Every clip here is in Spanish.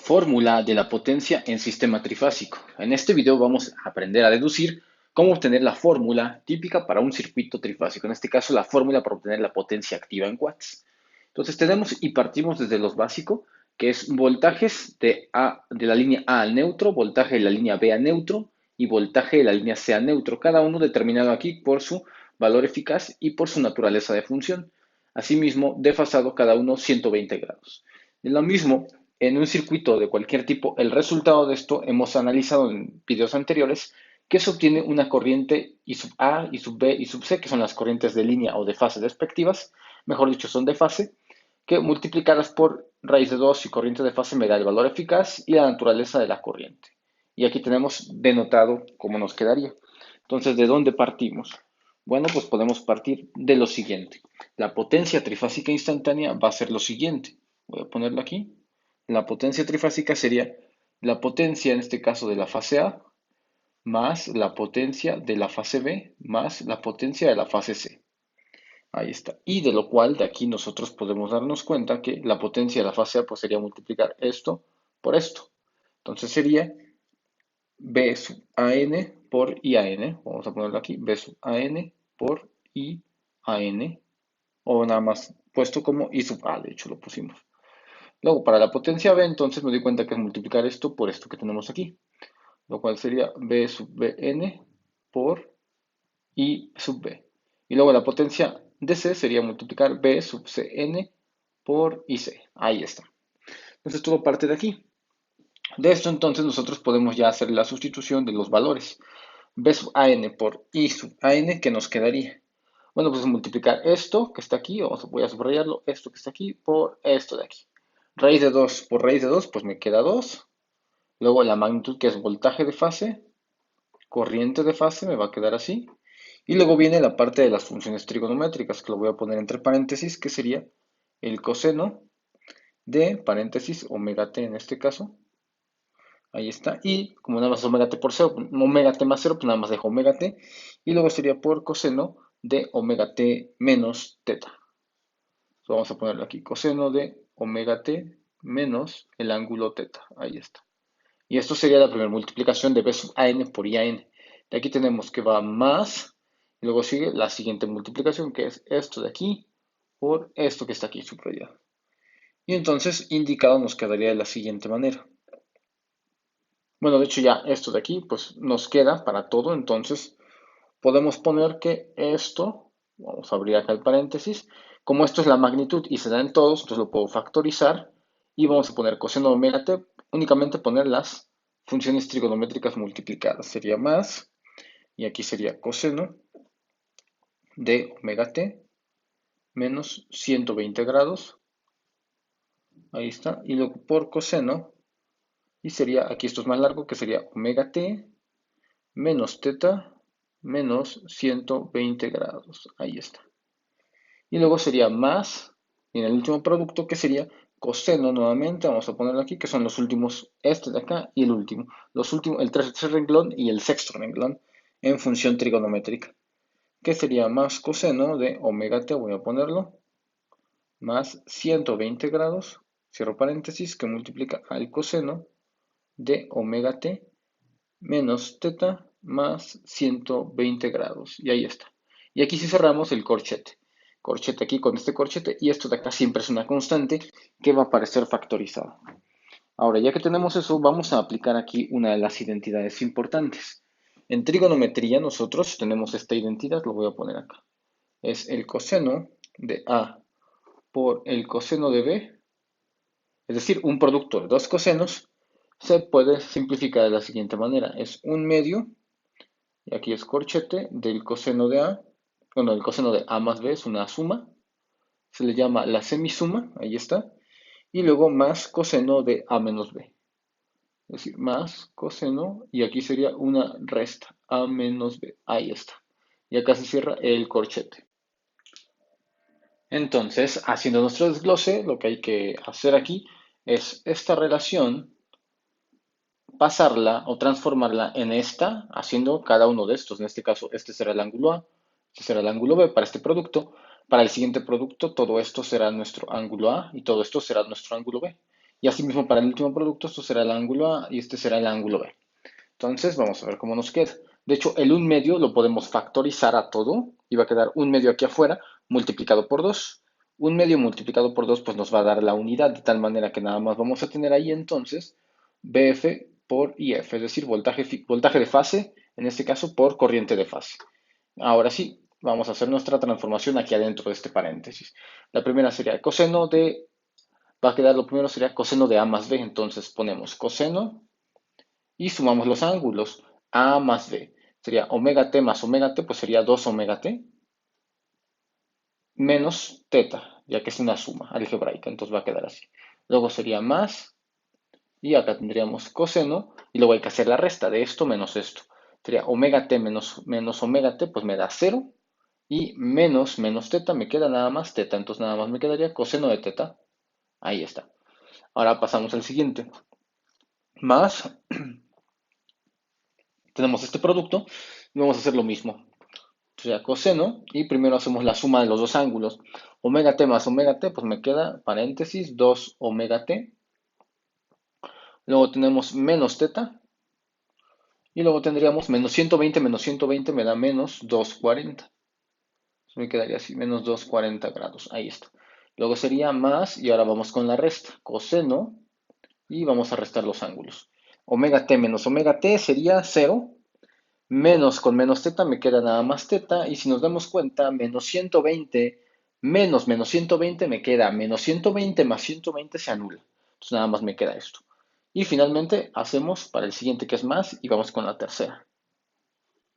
Fórmula de la potencia en sistema trifásico. En este video vamos a aprender a deducir cómo obtener la fórmula típica para un circuito trifásico. En este caso, la fórmula para obtener la potencia activa en watts. Entonces tenemos y partimos desde los básicos, que es voltajes de la línea A al neutro, voltaje de la línea B a neutro y voltaje de la línea C a neutro, cada uno determinado aquí por su valor eficaz y por su naturaleza de función. Asimismo, desfasado cada uno 120 grados. De lo mismo, en un circuito de cualquier tipo, el resultado de esto hemos analizado en videos anteriores que se obtiene una corriente I sub A, I sub B y sub C, que son las corrientes de línea o de fase respectivas, mejor dicho, son de fase, que multiplicadas por raíz de 2 y corriente de fase me da el valor eficaz y la naturaleza de la corriente. Y aquí tenemos denotado cómo nos quedaría. Entonces, ¿de dónde partimos? Bueno, pues podemos partir de lo siguiente. La potencia trifásica instantánea va a ser lo siguiente. Voy a ponerlo aquí. La potencia trifásica sería la potencia, en este caso, de la fase A, más la potencia de la fase B, más la potencia de la fase C. Ahí está. Y de lo cual, de aquí nosotros podemos darnos cuenta que la potencia de la fase A pues sería multiplicar esto por esto. Entonces sería B sub AN por IAN. Vamos a ponerlo aquí. B sub AN por IAN. O nada más puesto como I sub A, de hecho lo pusimos. Luego, para la potencia B, entonces me doy cuenta que es multiplicar esto por esto que tenemos aquí, lo cual sería B sub Bn por I sub B. Y luego la potencia de C sería multiplicar B sub Cn por IC. Ahí está. Entonces todo parte de aquí. De esto entonces nosotros podemos ya hacer la sustitución de los valores. B sub An por I sub An, ¿qué nos quedaría? Bueno, pues multiplicar esto que está aquí, voy a subrayarlo, esto que está aquí por esto de aquí. Raíz de 2 por raíz de 2, pues me queda 2. Luego la magnitud que es voltaje de fase, corriente de fase, me va a quedar así. Y luego viene la parte de las funciones trigonométricas, que lo voy a poner entre paréntesis, que sería el coseno de paréntesis omega t en este caso. Ahí está. Y como nada más es omega t por 0, omega t más 0, pues nada más dejo omega t. Y luego sería por coseno de omega t menos teta. Vamos a ponerlo aquí, coseno de omega t menos el ángulo teta. Ahí está. Y esto sería la primera multiplicación de B sub AN por IAN. De aquí tenemos que va más, y luego sigue la siguiente multiplicación, que es esto de aquí por esto que está aquí subrayado. Y entonces indicado nos quedaría de la siguiente manera. Bueno, de hecho ya esto de aquí pues nos queda para todo, entonces podemos poner que esto, vamos a abrir acá el paréntesis, como esto es la magnitud y se da en todos, entonces lo puedo factorizar y vamos a poner coseno de omega t, únicamente poner las funciones trigonométricas multiplicadas. Sería más, y aquí sería coseno de omega t menos 120 grados, ahí está, y luego por coseno, y sería, aquí esto es más largo, que sería omega t menos teta menos 120 grados, ahí está. Y luego sería más, y en el último producto, que sería coseno nuevamente, vamos a ponerlo aquí, que son los últimos, este de acá y el último. Los últimos, el tercer renglón y el sexto renglón en función trigonométrica. Que sería más coseno de omega t, voy a ponerlo, más 120 grados, cierro paréntesis, que multiplica al coseno de omega t menos teta más 120 grados. Y ahí está. Y aquí sí cerramos el corchete. Corchete aquí con este corchete y esto de acá siempre es una constante que va a aparecer factorizada. Ahora, ya que tenemos eso, vamos a aplicar aquí una de las identidades importantes. En trigonometría nosotros tenemos esta identidad, lo voy a poner acá. Es el coseno de A por el coseno de B, es decir, un producto de dos cosenos, se puede simplificar de la siguiente manera. Es un medio, y aquí es corchete, del coseno de A. Bueno, el coseno de A más B es una suma. Se le llama la semisuma, ahí está. Y luego más coseno de A menos B. Es decir, más coseno, y aquí sería una resta, A menos B. Ahí está. Y acá se cierra el corchete. Entonces, haciendo nuestro desglose, lo que hay que hacer aquí es esta relación pasarla o transformarla en esta, haciendo cada uno de estos. En este caso, este será el ángulo A, este será el ángulo B para este producto. Para el siguiente producto, todo esto será nuestro ángulo A y todo esto será nuestro ángulo B. Y asimismo para el último producto, esto será el ángulo A y este será el ángulo B. Entonces, vamos a ver cómo nos queda. De hecho, el 1/2 lo podemos factorizar a todo y va a quedar 1/2 aquí afuera multiplicado por 2. 1/2 multiplicado por 2 pues nos va a dar la unidad, de tal manera que nada más vamos a tener ahí entonces BF por IF, es decir, voltaje de fase, en este caso por corriente de fase. Ahora sí, vamos a hacer nuestra transformación aquí adentro de este paréntesis. La primera sería coseno de, va a quedar, lo primero sería coseno de A más B, entonces ponemos coseno y sumamos los ángulos. A más B sería omega t más omega t, pues sería 2 omega t menos teta, ya que es una suma algebraica, entonces va a quedar así. Luego sería más, y acá tendríamos coseno, y luego hay que hacer la resta de esto menos esto. Sería omega t menos omega t, pues me da 0, y menos teta, me queda nada más teta, entonces nada más me quedaría coseno de teta. Ahí está. Ahora pasamos al siguiente. Más, tenemos este producto, y vamos a hacer lo mismo. Sería coseno, y primero hacemos la suma de los dos ángulos. Omega t más omega t, pues me queda, paréntesis, 2 omega t. Luego tenemos menos teta, y luego tendríamos menos 120 me da menos 240. Me quedaría así, menos 240 grados. Ahí está. Luego sería más, y ahora vamos con la resta. Coseno, y vamos a restar los ángulos. Omega t menos omega t sería 0. Menos con menos teta me queda nada más teta. Y si nos damos cuenta, menos 120 menos 120 me queda menos 120 más 120 se anula. Entonces nada más me queda esto. Y finalmente hacemos para el siguiente que es más y vamos con la tercera,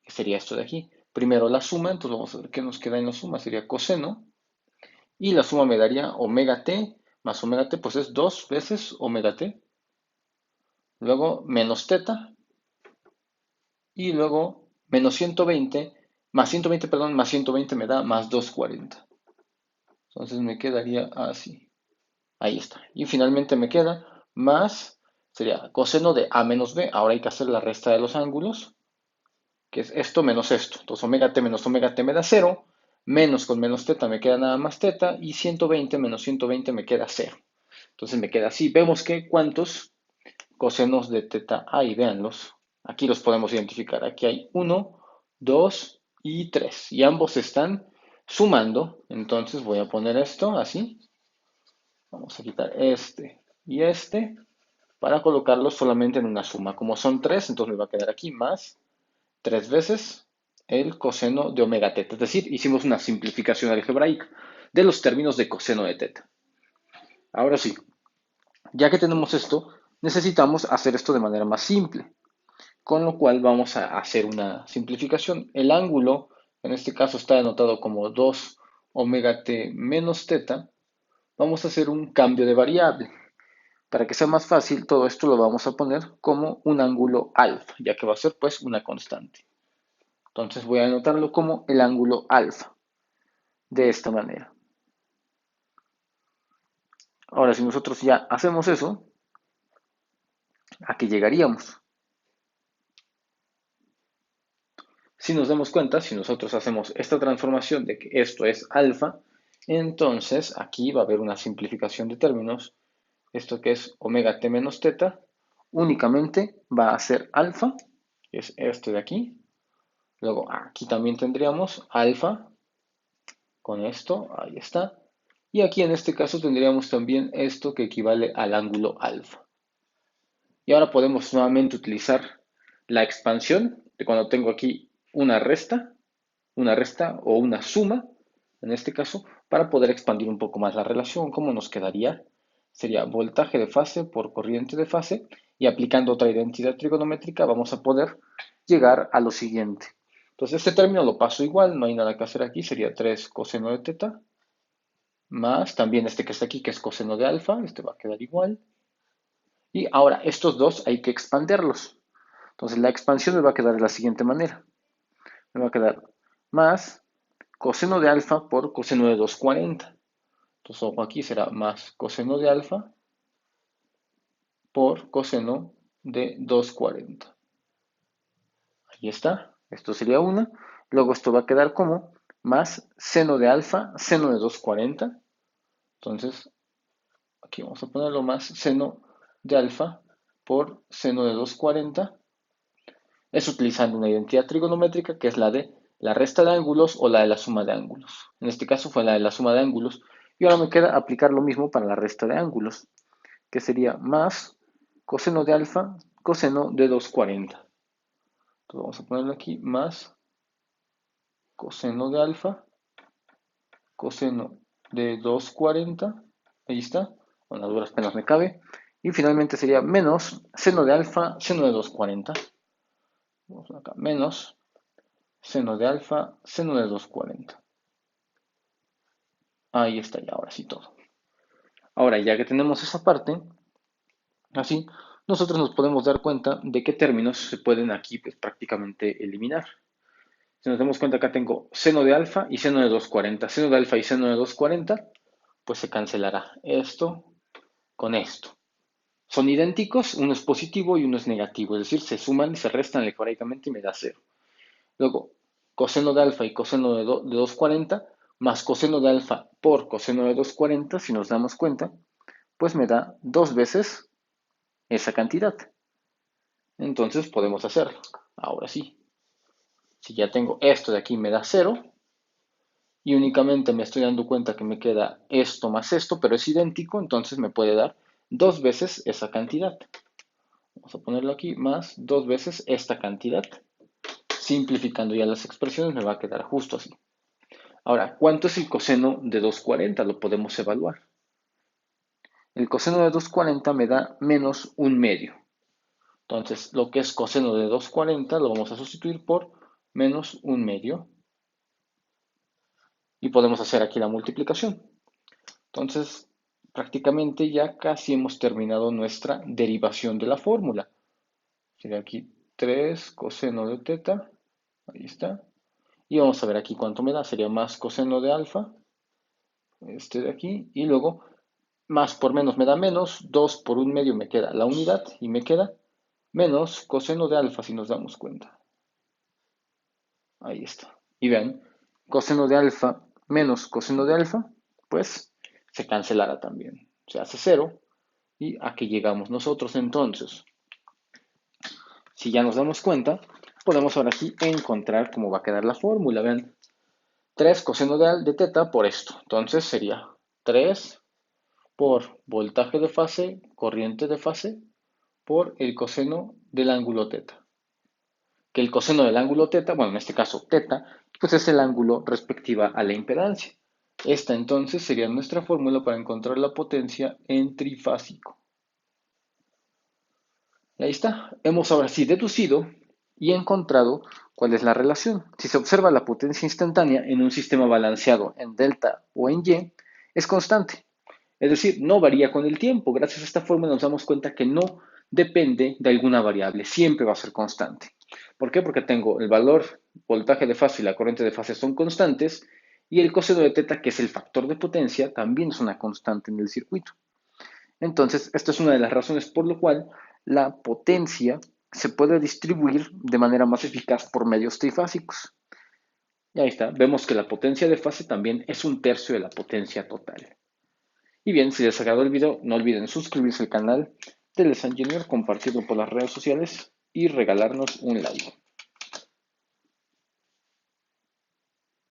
que sería esto de aquí. Primero la suma, entonces vamos a ver qué nos queda en la suma. Sería coseno. Y la suma me daría omega t más omega t, pues es 2 veces omega t. Luego menos teta. Y luego menos 120, más 120, perdón, más 120 me da más 240. Entonces me quedaría así. Ahí está. Y finalmente me queda más, sería coseno de A menos B. Ahora hay que hacer la resta de los ángulos, que es esto menos esto. Entonces omega t menos omega t me da 0. Menos con menos teta me queda nada más teta. Y 120 menos 120 me queda 0. Entonces me queda así. Vemos que cuántos cosenos de teta hay. Véanlos. Aquí los podemos identificar. Aquí hay 1, 2 y 3. Y ambos están sumando. Entonces voy a poner esto así. Vamos a quitar este y este para colocarlos solamente en una suma. Como son 3, entonces me va a quedar aquí más 3 veces el coseno de omega teta. Es decir, hicimos una simplificación algebraica de los términos de coseno de teta. Ahora sí, ya que tenemos esto, necesitamos hacer esto de manera más simple. Con lo cual vamos a hacer una simplificación. El ángulo, en este caso está denotado como 2 omega t menos teta. Vamos a hacer un cambio de variable. Para que sea más fácil, todo esto lo vamos a poner como un ángulo alfa, ya que va a ser pues una constante. Entonces voy a anotarlo como el ángulo alfa, de esta manera. Ahora, si nosotros ya hacemos eso, ¿a qué llegaríamos? Si nos damos cuenta, si nosotros hacemos esta transformación de que esto es alfa, entonces aquí va a haber una simplificación de términos. Esto que es omega t menos teta, únicamente va a ser alfa, que es este de aquí. Luego aquí también tendríamos alfa, con esto, ahí está. Y aquí en este caso tendríamos también esto que equivale al ángulo alfa. Y ahora podemos nuevamente utilizar la expansión de cuando tengo aquí una resta o una suma, en este caso, para poder expandir un poco más la relación. ¿Cómo nos quedaría? Sería voltaje de fase por corriente de fase y aplicando otra identidad trigonométrica vamos a poder llegar a lo siguiente. Entonces este término lo paso igual, no hay nada que hacer aquí, sería 3 coseno de teta, más también este que está aquí que es coseno de alfa, este va a quedar igual. Y ahora estos dos hay que expanderlos. Entonces la expansión me va a quedar de la siguiente manera. Me va a quedar más coseno de alfa por coseno de 240. Entonces, ojo, aquí será más coseno de alfa por coseno de 240. Ahí está. Esto sería una. Luego esto va a quedar como más seno de alfa, seno de 240. Entonces, aquí vamos a ponerlo más seno de alfa por seno de 240. Es utilizando una identidad trigonométrica que es la de la resta de ángulos o la de la suma de ángulos. En este caso fue la de la suma de ángulos. Y ahora me queda aplicar lo mismo para la resta de ángulos, que sería más coseno de alfa, coseno de 240. Entonces vamos a ponerlo aquí, más coseno de alfa, coseno de 240. Ahí está, con las duras penas me cabe. Y finalmente sería menos seno de alfa, seno de 240. Vamos acá, menos seno de alfa, seno de 240. Ahí está ya, ahora sí todo. Ahora, ya que tenemos esa parte, así, nosotros nos podemos dar cuenta de qué términos se pueden aquí pues, prácticamente eliminar. Si nos damos cuenta, acá tengo seno de alfa y seno de 240. Seno de alfa y seno de 240, pues se cancelará esto con esto. Son idénticos, uno es positivo y uno es negativo, es decir, se suman y se restan algebraicamente y me da 0. Luego, coseno de alfa y coseno de 240 más coseno de alfa por coseno de 240, si nos damos cuenta, pues me da 2 veces esa cantidad. Entonces podemos hacerlo. Ahora sí, si ya tengo esto de aquí me da 0 y únicamente me estoy dando cuenta que me queda esto más esto, pero es idéntico, entonces me puede dar 2 veces esa cantidad. Vamos a ponerlo aquí, más 2 veces esta cantidad. Simplificando ya las expresiones me va a quedar justo así. Ahora, ¿cuánto es el coseno de 240? Lo podemos evaluar. El coseno de 240 me da menos un medio. Entonces, lo que es coseno de 240 lo vamos a sustituir por menos un medio. Y podemos hacer aquí la multiplicación. Entonces, prácticamente ya casi hemos terminado nuestra derivación de la fórmula. Sería aquí 3 coseno de teta. Ahí está. Y vamos a ver aquí cuánto me da. Sería más coseno de alfa. Este de aquí. Y luego, más por menos me da menos. 2 por un medio me queda la unidad. Y me queda menos coseno de alfa si nos damos cuenta. Ahí está. Y vean, coseno de alfa menos coseno de alfa, pues se cancelará también. Se hace 0. ¿Y a qué llegamos nosotros entonces? Si ya nos damos cuenta, podemos ahora aquí encontrar cómo va a quedar la fórmula. Vean, 3 coseno de teta por esto. Entonces sería 3 por voltaje de fase, corriente de fase, por el coseno del ángulo teta. Que el coseno del ángulo teta, bueno, en este caso teta, pues es el ángulo respectiva a la impedancia. Esta entonces sería nuestra fórmula para encontrar la potencia en trifásico. Y ahí está. Hemos ahora sí deducido y encontrado cuál es la relación. Si se observa la potencia instantánea en un sistema balanceado en delta o en Y, es constante. Es decir, no varía con el tiempo. Gracias a esta fórmula nos damos cuenta que no depende de alguna variable, siempre va a ser constante. ¿Por qué? Porque tengo el valor voltaje de fase y la corriente de fase son constantes y el coseno de teta, que es el factor de potencia, también es una constante en el circuito. Entonces, esta es una de las razones por lo cual la potencia se puede distribuir de manera más eficaz por medios trifásicos. Y ahí está, vemos que la potencia de fase también es 1/3 de la potencia total. Y bien, si les agradó el video, no olviden suscribirse al canal de Les Engineer, compartirlo por las redes sociales y regalarnos un like.